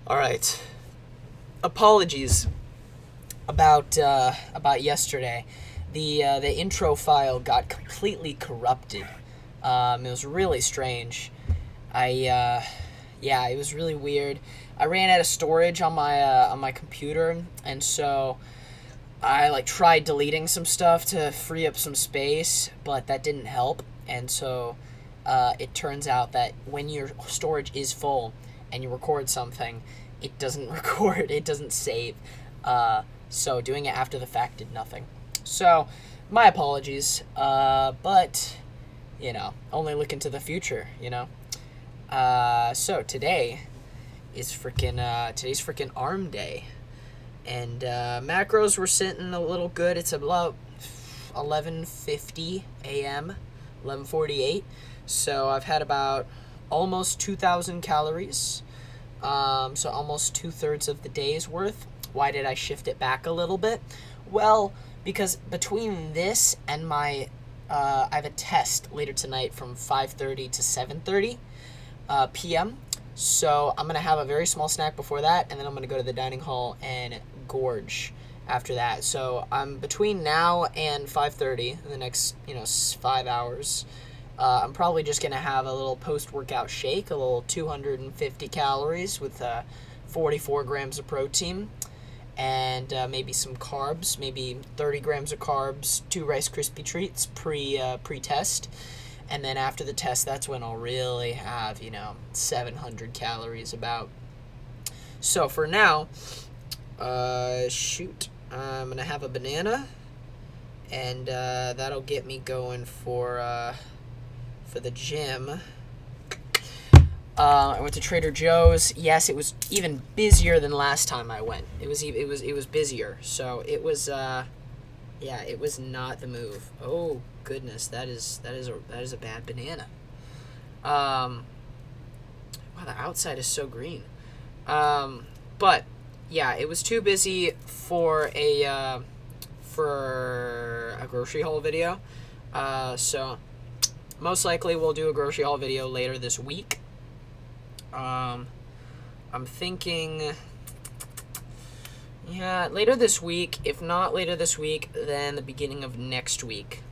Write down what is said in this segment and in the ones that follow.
All right. Apologies about yesterday. The intro file got completely corrupted. It was really strange. Yeah, it was really weird. I ran out of storage on my computer, and so I tried deleting some stuff to free up some space, but that didn't help. And so it turns out that when your storage is full and you record something, it doesn't record, it doesn't save. So doing it after the fact did nothing. So my apologies, but only look into the future. So today's freaking ARM day, and macros were sitting a little good. It's about 11:50 a.m., 11:48. So I've had about almost 2,000 calories. So almost 2/3 of the day's worth. Why did I shift it back a little bit? Well, because between this and my, I have a test later tonight from 5:30 to 7:30 p.m. So I'm gonna have a very small snack before that, and then I'm gonna go to the dining hall and gorge after that. So I'm between now and 5:30 in the next 5 hours. I'm probably just going to have a little post-workout shake, a little 250 calories with 44 grams of protein, and maybe some carbs, maybe 30 grams of carbs, 2 Rice Krispie treats pre-test. And then after the test, that's when I'll really have, 700 calories about. So for now, I'm going to have a banana, and that'll get me going for the gym. I went to Trader Joe's. Yes, it was even busier than last time I went. It was busier. So it was it was not the move. Oh goodness, that is a bad banana. Wow, the outside is so green. But yeah, it was too busy for a grocery haul video. So most likely we'll do a grocery haul video later this week. I'm thinking, later this week. If not later this week, then the beginning of next week.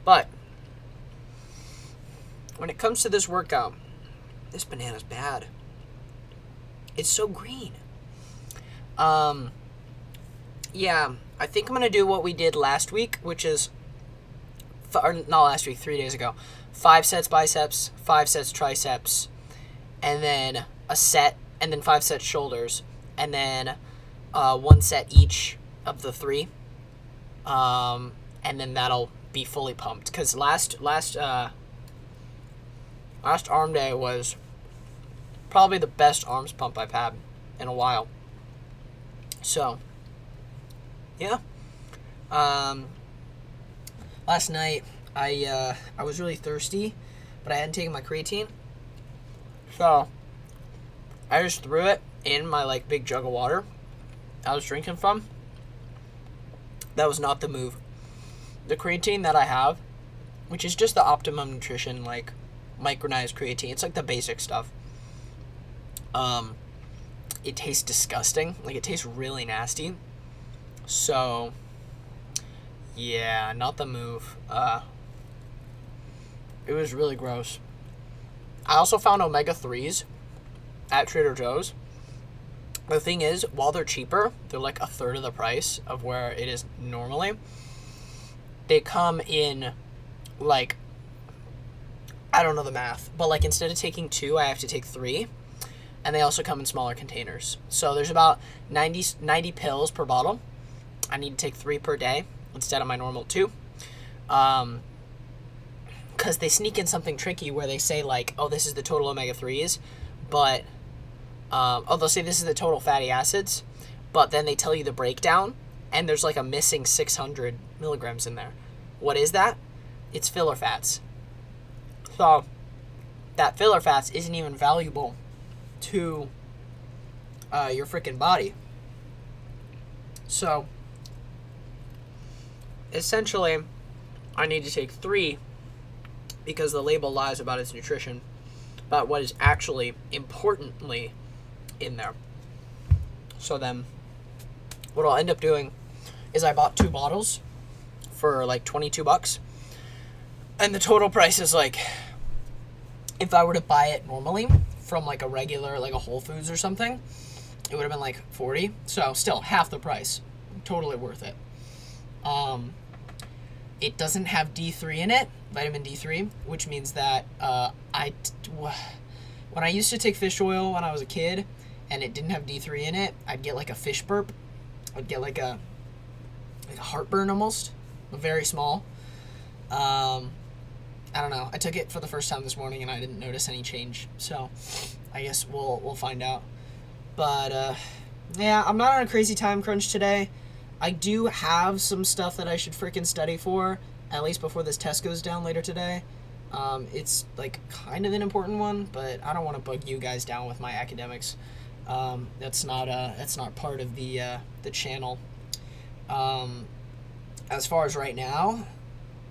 But when it comes to this workout, this banana's bad. It's so green. Yeah, I think I'm going to do what we did last week, which is, or not last week, 3 days ago. 5 sets biceps, 5 sets triceps, and then a set, and then 5 sets shoulders, and then 1 set each of the 3. And then that'll be fully pumped. Because last arm day was probably the best arms pump I've had in a while. So, yeah. Last night, I was really thirsty, but I hadn't taken my creatine. So, I just threw it in my, big jug of water I was drinking from. That was not the move. The creatine that I have, which is just the Optimum Nutrition, micronized creatine. It's the basic stuff. It tastes disgusting. It tastes really nasty. So, yeah, not the move. It was really gross. I also found omega-3s at Trader Joe's. The thing is, while they're cheaper, they're a third of the price of where it is normally. They come in, I don't know the math, but instead of taking 2, I have to take 3. And they also come in smaller containers. So there's about 90 pills per bottle. I need to take 3 per day instead of my normal 2. Because they sneak in something tricky where they say, this is the total omega-3s, but, they'll say this is the total fatty acids, but then they tell you the breakdown, and there's a missing 600 milligrams in there. What is that? It's filler fats. So, that filler fats isn't even valuable to your freaking body. So, essentially, I need to take 3 because the label lies about its nutrition. but what is actually importantly in there. So then what I'll end up doing is I bought 2 bottles for like $22, and the total price is like, if I were to buy it normally from like a regular, like a Whole Foods or something, it would have been like $40. So still half the price. Totally worth it. It doesn't have D3 in it, vitamin D3, which means that when I used to take fish oil when I was a kid and it didn't have D3 in it, I'd get like a fish burp. I'd get like a heartburn almost, very small. I don't know. I took it for the first time this morning and I didn't notice any change. So I guess we'll find out. But yeah, I'm not on a crazy time crunch today. I do have some stuff that I should freaking study for, at least before this test goes down later today. It's like kind of an important one, but I don't want to bug you guys down with my academics. That's not part of the channel. As far as right now,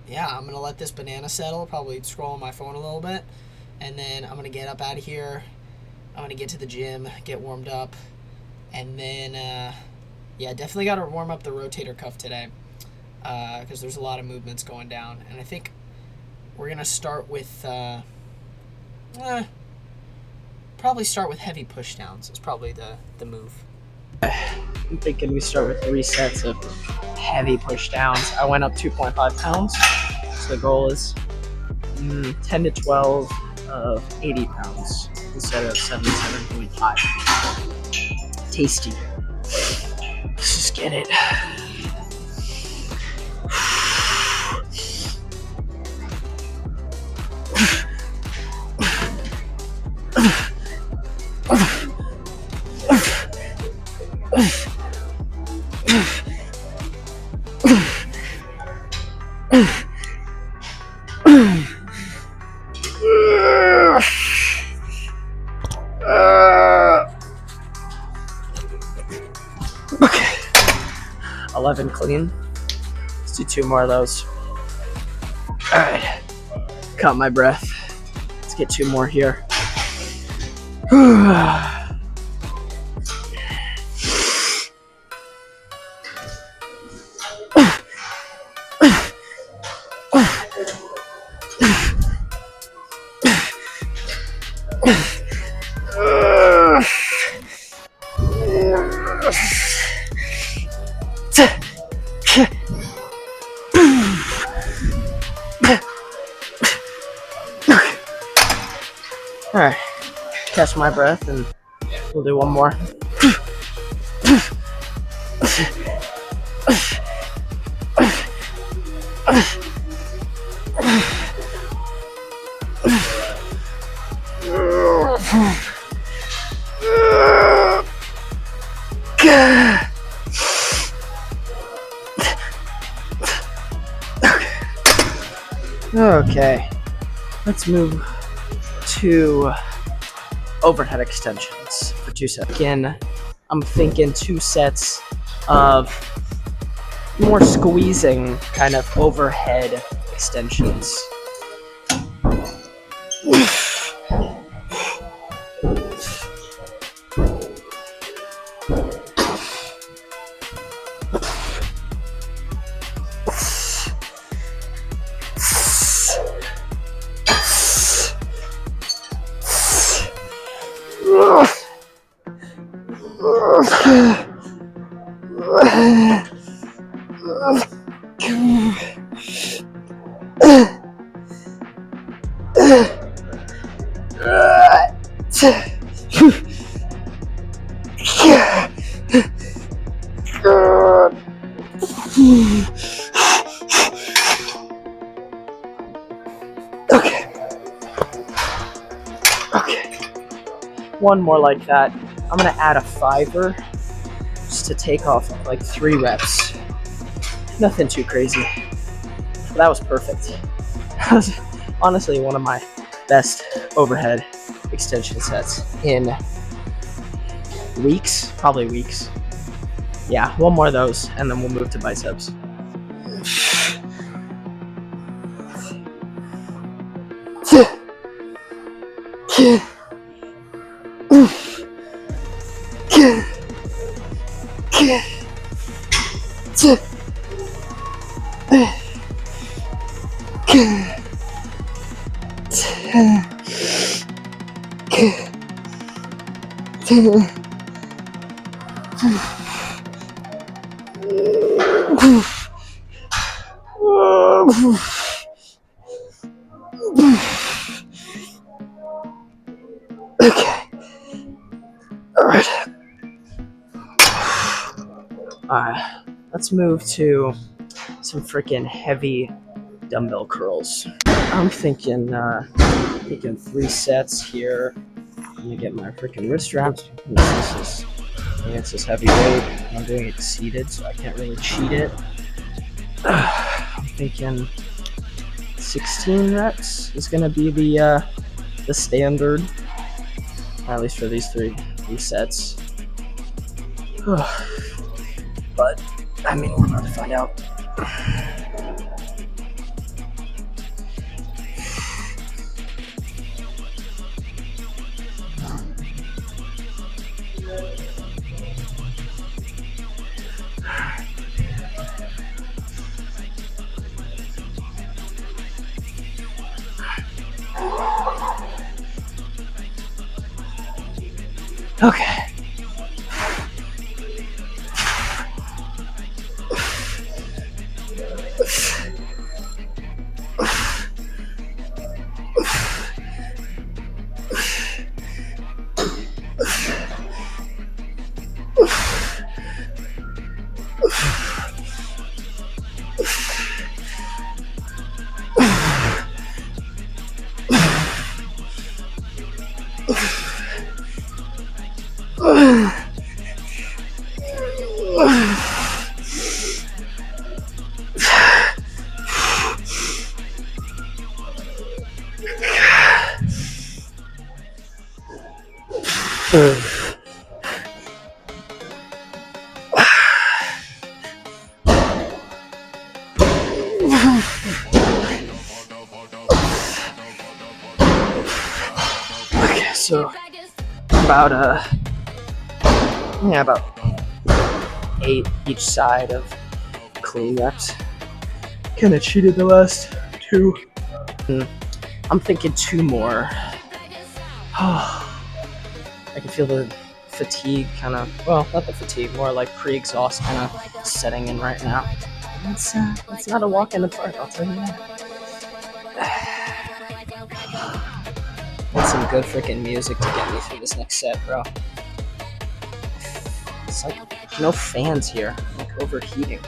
yeah, I'm gonna let this banana settle. Probably scroll on my phone a little bit, and then I'm gonna get up out of here. I'm gonna get to the gym, get warmed up, and then yeah, definitely got to warm up the rotator cuff today, because there's a lot of movements going down, and I think we're gonna start with probably start with heavy push downs. It's probably the move. I'm thinking we start with 3 sets of heavy push downs. I went up 2.5 pounds, so the goal is 10 to 12 of 80 pounds instead of 77.5. Tasty. Let's just get it. Okay, 11 clean. Let's do 2 more of those. All right, caught my breath. Let's get 2 more here. All right, catch my breath and we'll do 1 more. Okay, let's move to overhead extensions for 2 sets. Again, I'm thinking 2 sets of more squeezing kind of overhead extensions. Okay. 1 more like that. I'm gonna add a 5er just to take off like 3 reps. Nothing too crazy. But that was perfect. That was honestly one of my best overhead extension sets in weeks, probably weeks. Yeah, 1 more of those and then we'll move to biceps. Okay. Alright. Alright. Let's move to some freaking heavy dumbbell curls. I'm thinking 3 sets here. I'm gonna get my freaking wrist straps because this is heavy weight. I'm doing it seated, so I can't really cheat it. I'm thinking 16 reps is gonna be the standard, at least for these three sets. But I mean, we're about to find out. Okay. Okay, so about 8 each side of clean reps. Kind of cheated the last 2. I'm thinking 2 more. I can feel the fatigue kind of, well, not the fatigue, more like pre-exhaust kind of setting in right now. It's not a walk in the park, I'll tell you that. Need some good freaking music to get me through this next set, bro. It's like no fans here, I'm like overheating.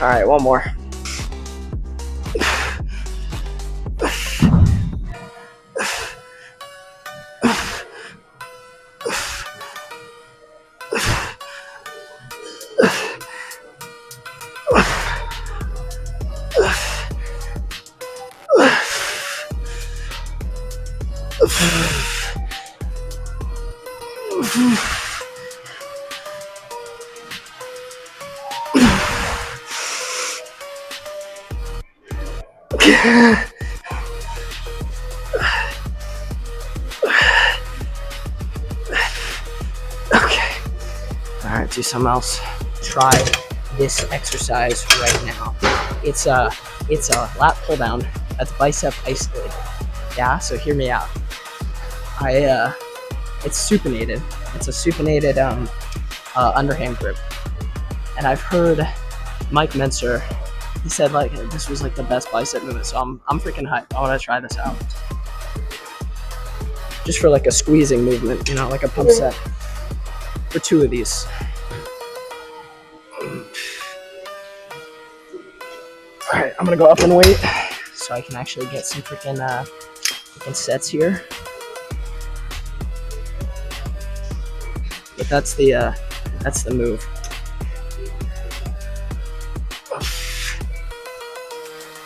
All right, one more. Okay. All right, do something else. Try this exercise right now. it's a lat pull down that's bicep isolated. Yeah, so hear me out. It's supinated. It's a supinated underhand grip, and I've heard Mike Menser. He said like this was like the best bicep movement, so I'm freaking hyped. I want to try this out, just for like a squeezing movement, you know, like a pump set for 2 of these. All right, I'm gonna go up in weight so I can actually get some freaking sets here. But that's the move.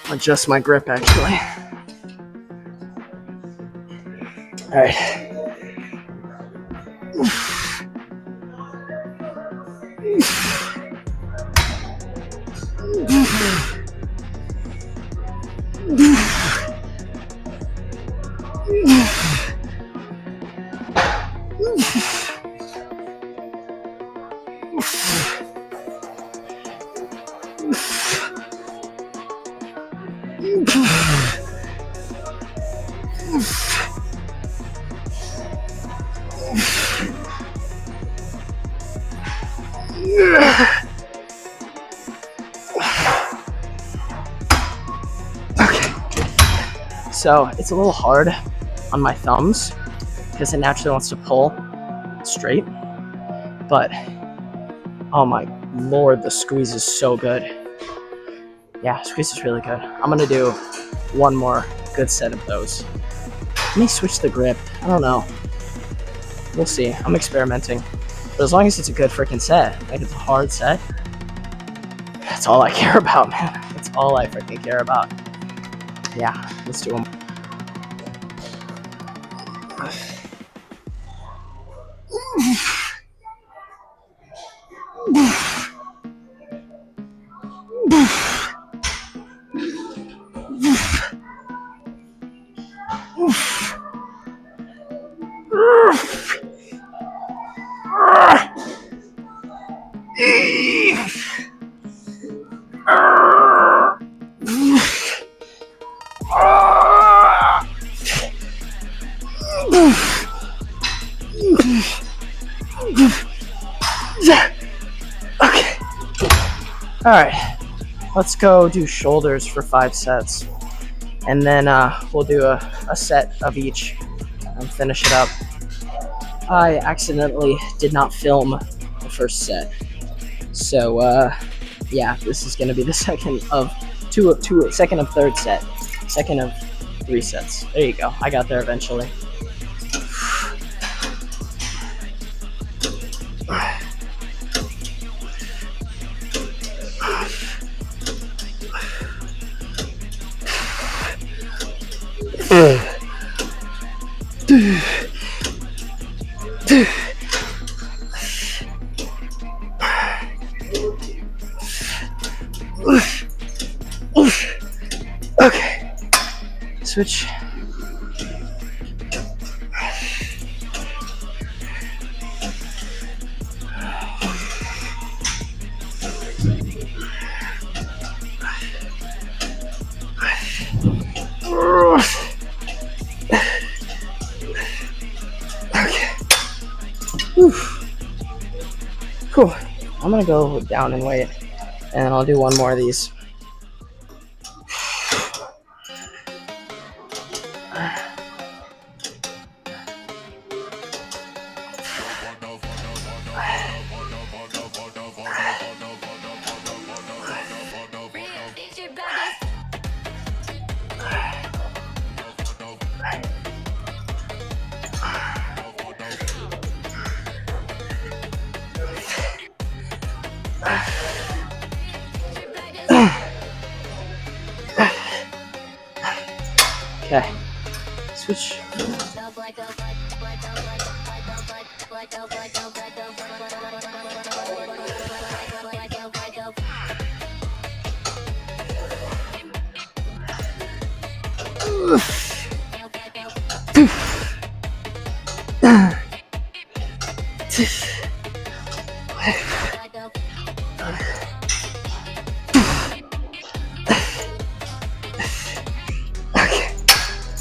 Adjust my grip actually. All right. So it's a little hard on my thumbs because it naturally wants to pull straight, but oh my lord, the squeeze is so good. Yeah, squeeze is really good. I'm gonna do one more good set of those. Let me switch the grip. I don't know. We'll see. I'm experimenting. But as long as it's a good freaking set, like it's a hard set, that's all I care about, man. That's all I freaking care about. Yeah, let's do them. Okay. All right. Let's go do shoulders for 5 sets. And then we'll do a set of each and finish it up. I accidentally did not film the first set. So, yeah, this is going to be the second of third set. Second of 3 sets. There you go. I got there eventually. Okay, switch. Okay. Whew. Cool. I'm gonna go down in weight, and I'll do one more of these. Okay, switch.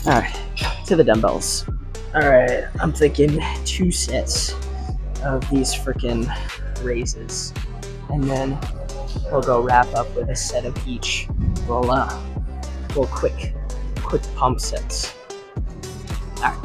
Alright, to the dumbbells. Alright, I'm thinking 2 sets of these freaking raises. And then we'll go wrap up with a set of each. We'll quick pump sets. Alright.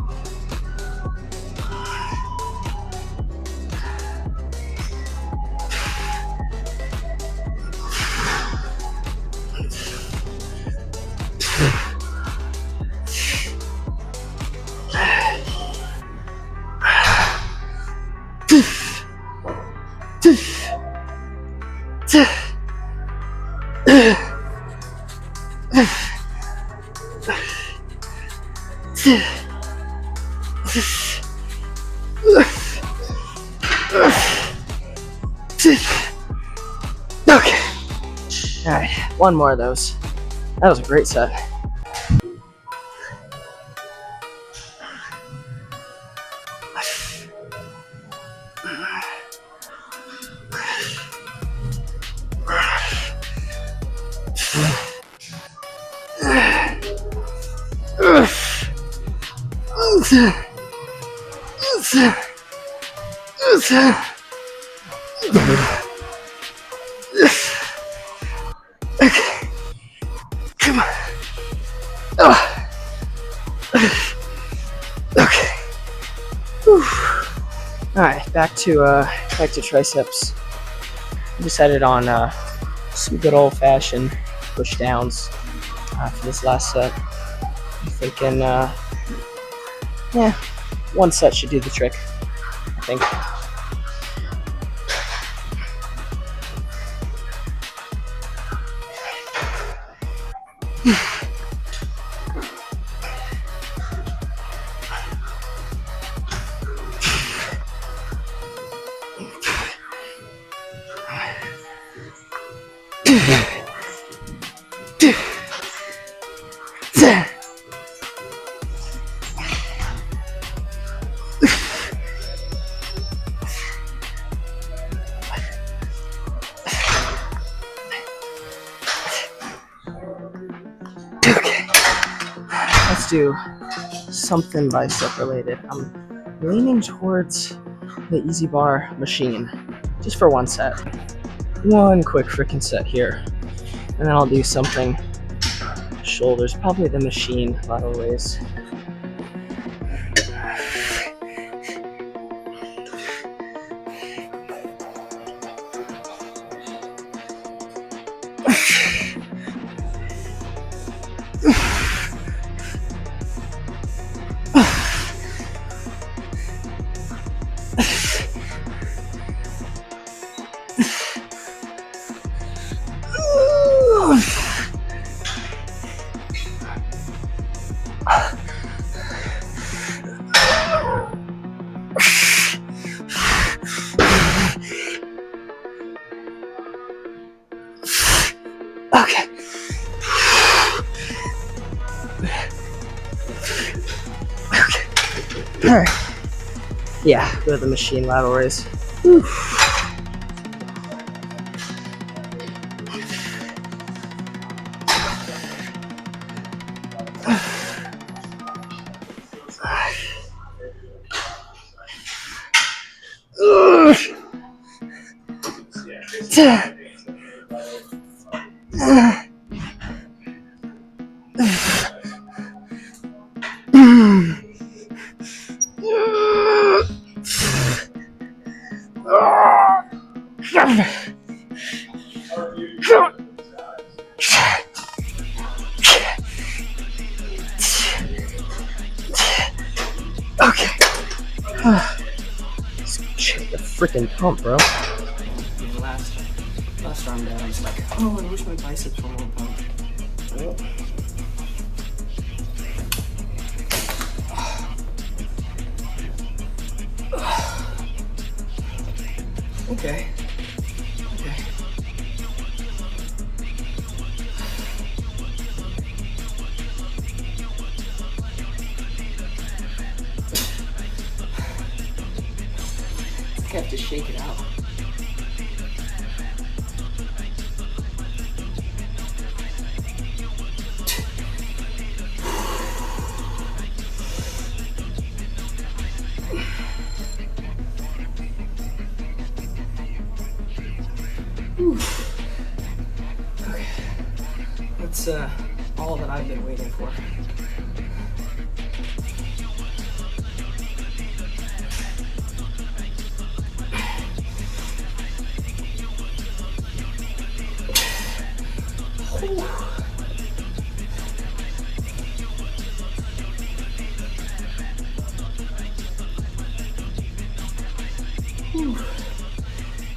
Okay. Alright, one more of those. That was a great set. Okay. Come on. Oh. Okay. Whew. All right, back to triceps. I decided on some good old-fashioned push downs for this last set. I'm thinking, yeah, one set should do the trick, I think. Okay, let's do something bicep related. I'm leaning towards the Easy Bar machine just for one set. One quick freaking set here, and then I'll do something shoulders, probably the machine lateral raise. Okay. Okay. All right. Yeah, go to the machine lateral raise. Whew. Okay. Check the freaking pump, bro. Last arm down, I was like, oh, I wish my biceps were more pumped. Oh. Okay. Okay. I have to shake it out. all that I've been waiting for.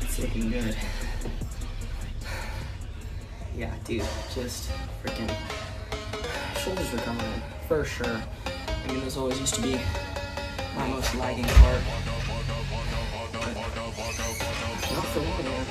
It's looking good. Yeah, dude, just freaking shoulders are coming in for sure. I mean, this always used to be my most lagging part. But not for long, man.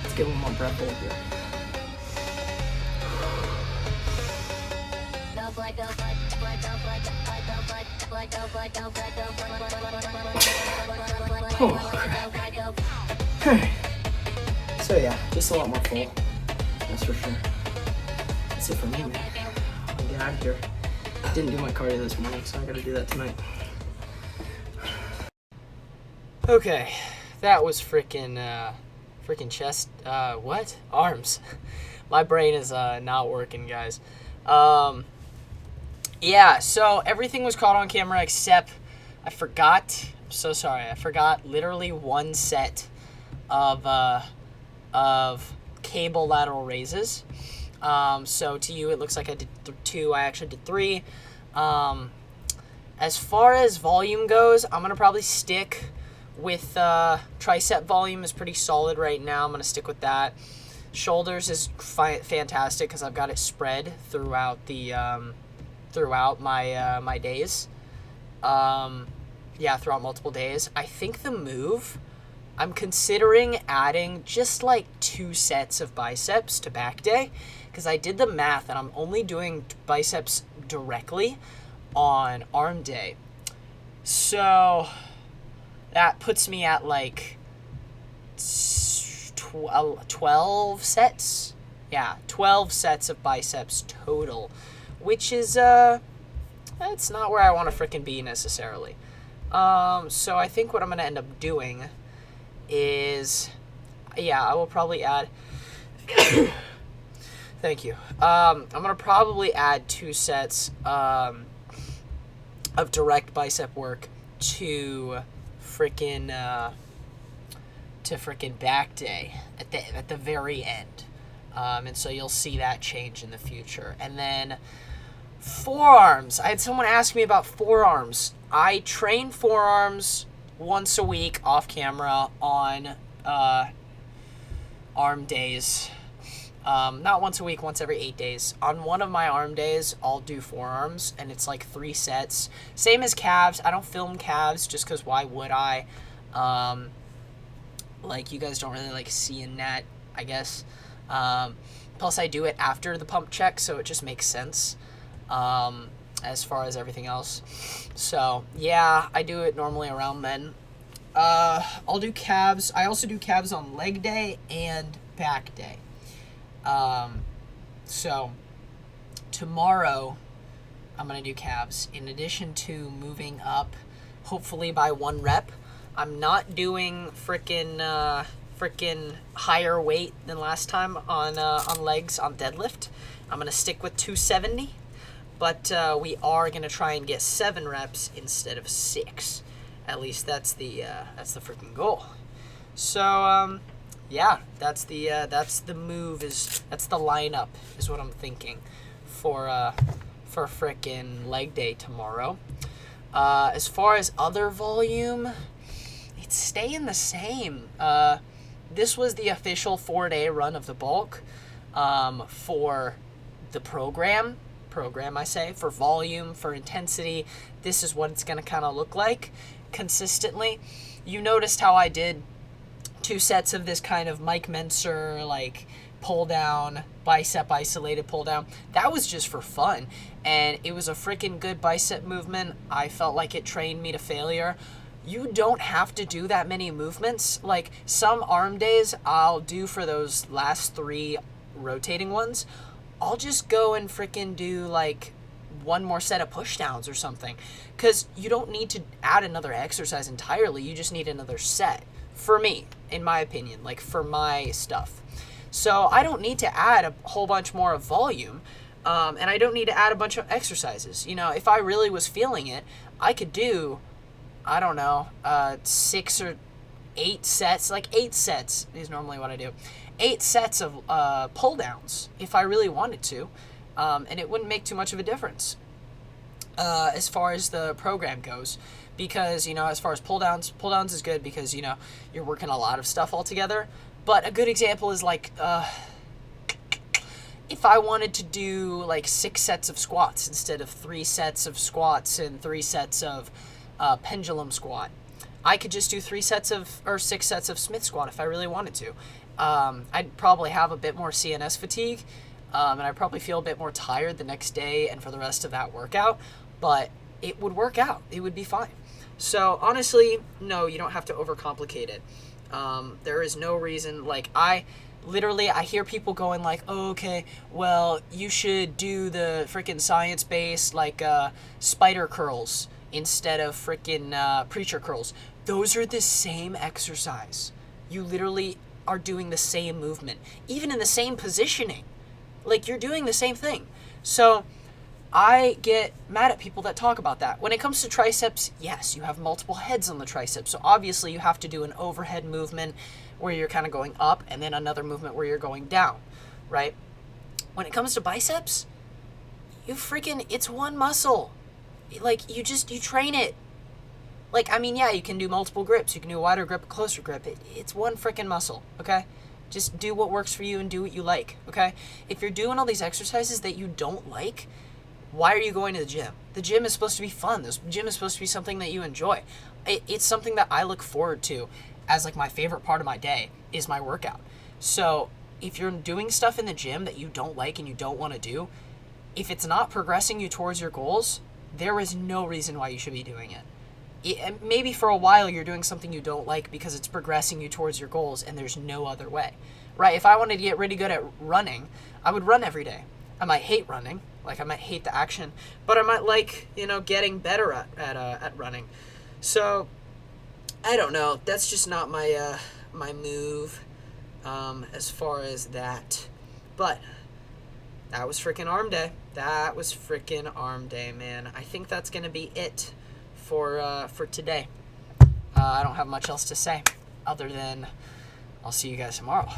Let's get one more breath hold here. Oh, crap. So yeah, just a lot more full. That's for sure. That's it for me, man. I'll get out of here. Didn't do my cardio this morning, so I gotta do that tonight. Okay, that was freaking chest, what? Arms. My brain is not working, guys. Yeah, so everything was caught on camera except I forgot, I'm so sorry, I forgot literally one set of cable lateral raises. So to you, it looks like I did 2. I actually did 3. As far as volume goes, I'm going to probably stick with tricep volume is pretty solid right now. I'm going to stick with that. Shoulders is fantastic because I've got it spread throughout the throughout my days. Yeah, throughout multiple days. I think the move, I'm considering adding just like 2 sets of biceps to back day because I did the math and I'm only doing biceps directly on arm day. So that puts me at like 12 sets. Yeah, 12 sets of biceps total, which is it's not where I want to freaking be necessarily. So I think what I'm going to end up doing is, yeah, I will probably add thank you. I'm going to probably add 2 sets of direct bicep work to freaking back day at the very end. And so you'll see that change in the future. And then forearms. I had someone ask me about forearms. I train forearms once a week off camera on arm days. Not once a week, once every 8 days. On one of my arm days, I'll do forearms, and it's like 3 sets. Same as calves. I don't film calves just because why would I? Like, you guys don't really like seeing that, I guess. Plus, I do it after the pump check, so it just makes sense as far as everything else. So, yeah, I do it normally around then. I'll do calves. I also do calves on leg day and back day. So, tomorrow, I'm going to do calves. In addition to moving up, hopefully by 1 rep, I'm not doing freaking higher weight than last time on legs on deadlift. I'm going to stick with 270, but we are going to try and get 7 reps instead of 6. At least that's the freaking goal. So yeah, that's the move, that's the lineup is what I'm thinking for frickin' leg day tomorrow. As far as other volume, it's staying the same. This was the official 4-day run of the bulk for the program I say, for volume, for intensity. This is what it's going to kind of look like consistently. You noticed how I did 2 sets of this kind of Mike Menser, like, pull down, bicep isolated pull down. That was just for fun, and it was a freaking good bicep movement. I felt like it trained me to failure. You don't have to do that many movements. Like, some arm days I'll do for those last 3 rotating ones, I'll just go and freaking do like one more set of push downs or something. Because you don't need to add another exercise entirely. You just need another set. For me, in my opinion, like for my stuff. So I don't need to add a whole bunch more of volume. And I don't need to add a bunch of exercises. You know, if I really was feeling it, I could do, I don't know, 6 or 8 sets. Like 8 sets is normally what I do. 8 sets of pull downs if I really wanted to. And it wouldn't make too much of a difference as far as the program goes. Because, you know, as far as pull downs is good because, you know, you're working a lot of stuff all together. But a good example is like, if I wanted to do like 6 sets of squats instead of 3 sets of squats and 3 sets of pendulum squat, I could just do 6 sets of Smith squat if I really wanted to. I'd probably have a bit more CNS fatigue, and I'd probably feel a bit more tired the next day and for the rest of that workout, but it would work out. It would be fine. So honestly, no, you don't have to overcomplicate it. There is no reason, like I hear people going like, oh, okay, well, you should do the freaking science-based, like, spider curls instead of freaking preacher curls. Those are the same exercise. You literally are doing the same movement, even in the same positioning. Like, you're doing the same thing. So I get mad at people that talk about that. When it comes to triceps, yes, you have multiple heads on the triceps. So obviously you have to do an overhead movement where you're kind of going up and then another movement where you're going down, right? When it comes to biceps, it's one muscle. Like, you train it. Like, I mean, yeah, you can do multiple grips. You can do a wider grip, a closer grip. It's one freaking muscle, okay? Just do what works for you and do what you like, okay? If you're doing all these exercises that you don't like, why are you going to the gym? The gym is supposed to be fun. The gym is supposed to be something that you enjoy. It's something that I look forward to as like my favorite part of my day is my workout. So if you're doing stuff in the gym that you don't like and you don't want to do, if it's not progressing you towards your goals, there is no reason why you should be doing it. Maybe for a while you're doing something you don't like because it's progressing you towards your goals and there's no other way, right? If I wanted to get really good at running, I would run every day. I might hate running, like I might hate the action, but I might like, you know, getting better at running. So I don't know. That's just not my my move as far as that. But that was freaking arm day. That was freaking arm day, man. I think that's gonna be it for today. I don't have much else to say other than I'll see you guys tomorrow.